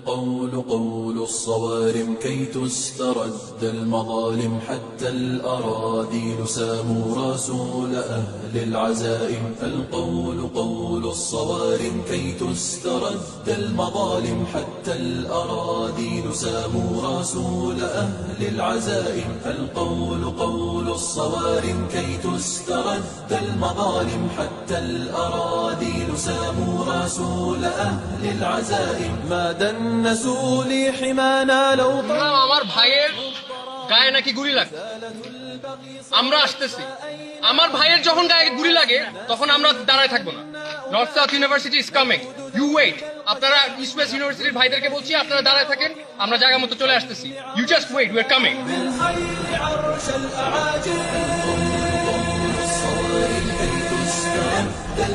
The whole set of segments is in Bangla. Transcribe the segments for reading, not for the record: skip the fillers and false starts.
القول قول الصوارم كي تسترد المظالم حتى الأراذيل ساموا رسول أهل العزائم القول قول الصوارم كي تسترد المظالم حتى الأراذيل ساموا رسول أهل العزائم القول قول الصوارم كي تسترد المظالم حتى الأراذيل ساموا رسول أهل العزائم ما دنسوا لي حمانا لو আমার ভাইয়ের গায়ে নাকি গুলি লাগে আমরা আসতেছি আমার ভাইয়ের যখন গায়ে গুলি লাগে তখন আমরা দাঁড়ায় থাকবো না north south university is coming you wait আপনারা ইস্ট ওয়েস্ট ইউনিভার্সিটির ভাইদেরকে বলছি আপনারা দাঁড়ায় থাকেন আমরা জায়গা মতো চলে আসতেছি you just wait we are coming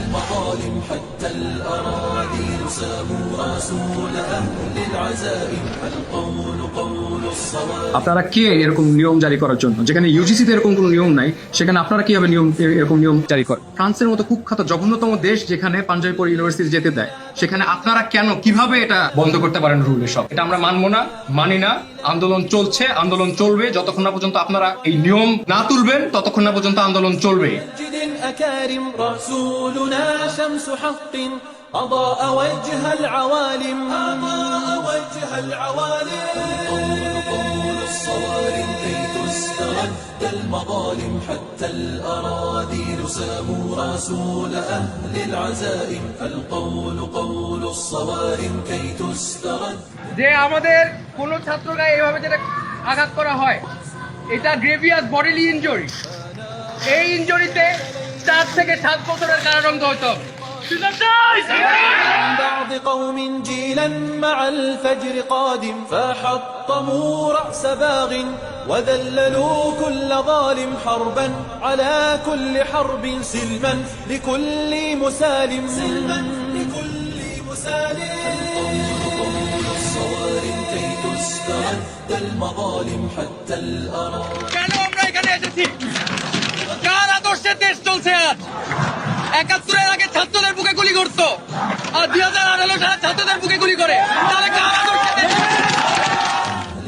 المظالم حتى الأراذيل ساموا رسول أهل العزائم القول قول الصوارم আপনারা কে এরকম নিয়ম জারি করার জন্য যেখানে ইউজিসিতে এরকম কোনো নিয়ম নাই সেখানে আপনারা কিভাবে এরকম নিয়ম জারি করেন ফ্রান্সের মতো কুখ্যাত জঘন্যতম দেশ যেখানে পাঞ্জাবিপুর ইউনিভার্সিটি যেতে দেয় সেখানে আপনারা কেন কিভাবে এটা বন্ধ করতে পারেন রুল এসব এটা আমরা মানবো না মানি না আন্দোলন চলছে আন্দোলন চলবে যতক্ষণ না পর্যন্ত আপনারা এই নিয়ম না তুলবেন ততক্ষণ না পর্যন্ত আন্দোলন চলবে أكارم رسولنا شمس حق أضاء وجه العوالم قول الصوارم كي تسترد المظالم حتى الأراذيل ساموا رسول أهل العزائم القول قول الصوارم كي تسترد যে আমাদের কোন ছাত্র গায়ে এভাবে যেটা আঘাত করা হয় এটা গ্রেভিয়াস বডিলি ইনজুরি এই ইনজুরিতে 4 থেকে 7 বছরের কারাদণ্ড হতো بعض قوم جيلا مع الفجر قادم فحطموا رأس باغ وذللوا كل ظالم حربا على كل حرب سلما لكل مسالم الصوارم كي تسترد المظالم حتى الأراضي কেন আমরা এখানে এসেছি কার আদর্শে দেশ চলছে আজ 71 আগে ছাত্রদের বুকে গুলি করতো আর 2018 সালে ছাত্রদের বুকে গুলি করে তাহলে কার আদর্শে দেশ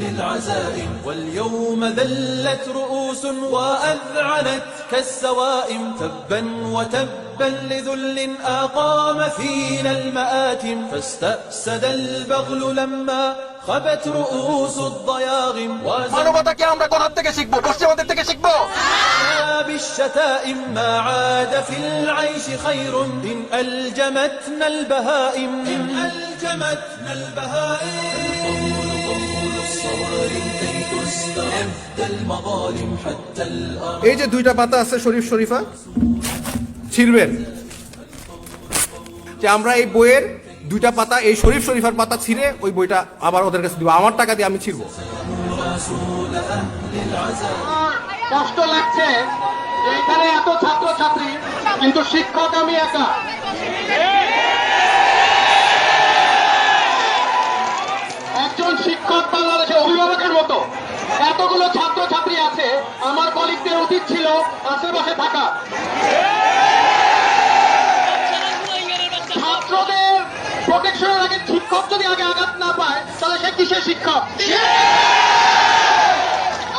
للعزائم واليوم ذلت رؤوس وأذعنت كالسوائم تبا وتبا لذل أقام فينا المآتم فاستأسد البغل لما خبت رؤوس الضياغم মানবতাকে আমরা কোথা থেকে শিখবো পশ্চিমাদের থেকে শিখবো بالشتائم ما عاد في العيش خير إن ألجمتنا البهائم الصوارم كي تسترد المظالم حتى الأرض এই যে দুইটা পাতা আছে শরীফ শরীফা ছিড়বেন যে আমরা এই বইয়ের দুইটা পাতা এই শরীফ শরীফার পাতা ছিঁড়ে ওই বইটা আবার ওদের কাছে দিব আমার টাকা দিয়ে আমি ছিড়বো কষ্ট লাগছে এখানে এত ছাত্র ছাত্রী কিন্তু শিক্ষক আমি একা একজন শিক্ষক বাংলাদেশের অভিভাবকের মতো এতগুলো ছাত্র ছাত্রী আছে আমার কলিগদের উচিত ছিল আশেপাশে থাকা ছাত্রদের প্রোটেকশনের আগে শিক্ষক যদি আগে আঘাত না পায় তাহলে সে কিসের শিক্ষক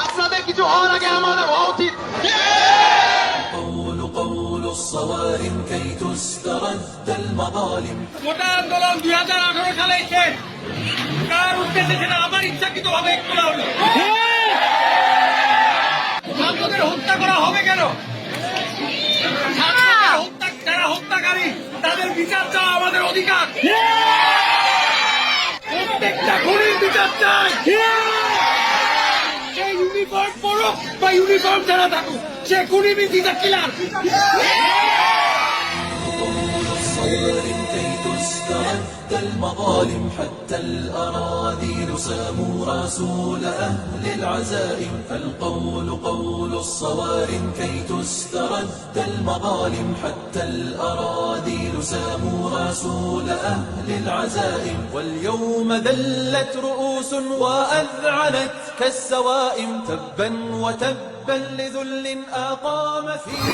আপনাদের কিছু হওয়ার আগে আমাদের হওয়া উচিত قول الصوارم كي تسترد المظالم গোটা আন্দোলন 2018 সালে শেষ কার উদ্দেশ্যে সেটা আবার ইচ্ছাকৃতভাবে খোলা হলো ছাত্রদের হত্যা করা হবে কেন ছাত্রদের হত্যা যারা হত্যাকারী তাদের বিচার চাওয়া আমাদের অধিকার প্রত্যেকটা খুনির বিচার চাই সে ইউনিফর্ম পরুক বা ইউনিফর্ম ছাড়া থাকুক সে খুনি মিথিকা কিলার الصوارم كي تسترد المظالم حتى الأراذيل ساموا رسول أهل العزائم القول قول الصوارم كي تسترد المظالم حتى الأراذيل ساموا رسول أهل العزائم واليوم ذلت رؤوس وأذعنت كالسوائم تبا وتبا لذل أقام فيه